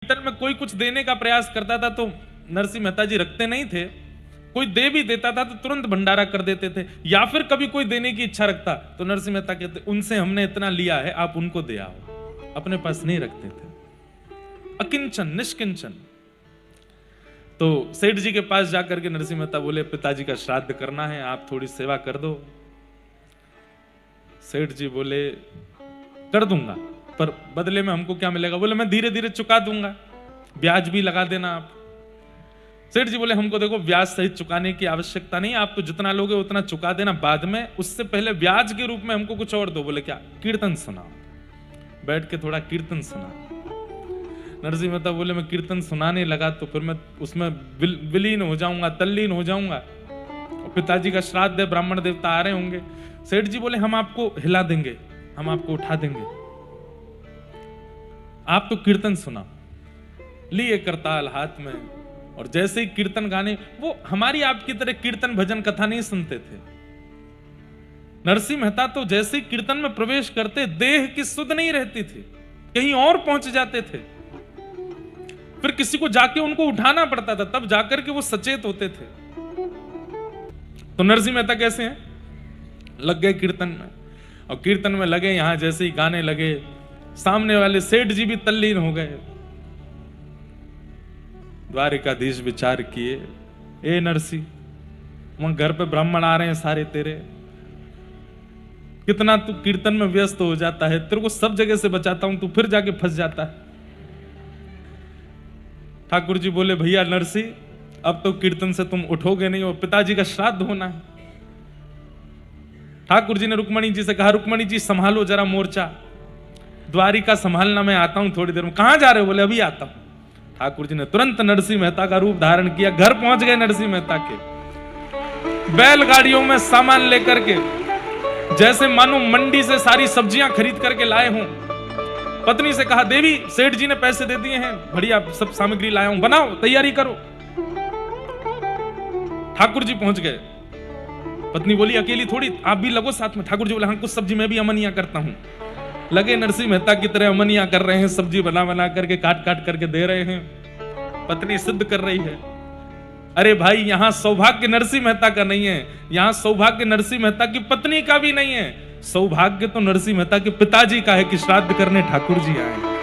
कीर्तन में कोई कुछ देने का प्रयास करता था तो नरसिंह मेहता जी रखते नहीं थे, कोई दे भी देता था तो तुरंत भंडारा कर देते थे, या फिर कभी कोई देने की इच्छा रखता तो नरसिंह मेहता कहते उनसे हमने इतना लिया है, आप उनको दे आओ, अपने पास नहीं रखते थे। अकिंचन, निष्किंचन। तो सेठ जी के पास जाकर के नरसिंह मेहता बोले पिताजी का श्राद्ध करना है, आप थोड़ी सेवा कर दो। सेठ जी बोले कर दूंगा, पर बदले में हमको क्या मिलेगा? बोले मैं धीरे धीरे चुका दूंगा, ब्याज भी लगा देना आप। सेठ जी बोले हमको देखो ब्याज सहित चुकाने की आवश्यकता नहीं, आप तो जितना लोगे उतना चुका देना, बाद में उससे पहले ब्याज के रूप में हमको कुछ और दो। बोले क्या? कीर्तन सुनाओ, बैठ के थोड़ा कीर्तन सुना। नरसिंह मेहता बोले मैं कीर्तन सुनाने लगा तो फिर मैं उसमें विलीन हो जाऊंगा, तल्लीन हो जाऊंगा, और पिताजी का श्राद्ध है, ब्राह्मण देवता आ रहे होंगे। सेठ जी बोले हम आपको हिला देंगे, हम आपको उठा देंगे, आप तो कीर्तन सुना। लिए करताल हाथ में, और जैसे ही कीर्तन गाने, वो हमारी आपकी तरह कीर्तन भजन कथा नहीं सुनते थे। नरसिंह मेहता तो जैसे ही कीर्तन में प्रवेश करते देह की सुध नहीं रहती थी, कहीं और पहुंच जाते थे, फिर किसी को जाके उनको उठाना पड़ता था, तब जाकर के वो सचेत होते थे। तो नरसिंह मेहता कैसे हैं? लग गए कीर्तन में, और कीर्तन में लगे, यहां जैसे ही गाने लगे सामने वाले सेठ जी भी तल्लीन हो गए। द्वारिकाधीश विचार किए, ए नरसी, वहां घर पे ब्राह्मण आ रहे हैं सारे तेरे, कितना तू कीर्तन में व्यस्त हो जाता है, तेरे को सब जगह से बचाता हूं, तू फिर जाके फंस जाता है। ठाकुर जी बोले भैया नरसी, अब तो कीर्तन से तुम उठोगे नहीं, और पिताजी का श्राद्ध होना है। ठाकुर जी ने रुक्मणी जी से कहा रुक्मणी जी संभालो जरा मोर्चा, द्वारिका संभालना, मैं आता हूं थोड़ी देर में। कहां जा रहे हो? बोले अभी आता हूं। ठाकुर जी ने तुरंत नरसिंह मेहता का रूप धारण किया, घर पहुंच गए नरसिंह मेहता के, बैलगाड़ियों में सामान लेकर के, जैसे मानो मंडी से सारी सब्जियां खरीद करके लाए हों। पत्नी से कहा देवी सेठ जी ने पैसे दे दिए हैं, बढ़िया सब सामग्री लाया हूं, बनाओ तैयारी करो। ठाकुर जी पहुंच गए। पत्नी बोली अकेली थोड़ी, आप भी लगो साथ में। ठाकुर जी बोले हाँ कुछ सब्जी मैं भी अमनिया करता हूं। लगे नरसिंह मेहता की तरह अमनिया कर रहे हैं, सब्जी बना बना करके काट काट करके दे रहे हैं। पत्नी सिद्ध कर रही है, अरे भाई यहां सौभाग्य नरसिंह मेहता का नहीं है, यहां सौभाग्य नरसिंह मेहता की पत्नी का भी नहीं है, सौभाग्य तो नरसिंह मेहता के पिताजी का है कि श्राद्ध करने ठाकुर जी आए।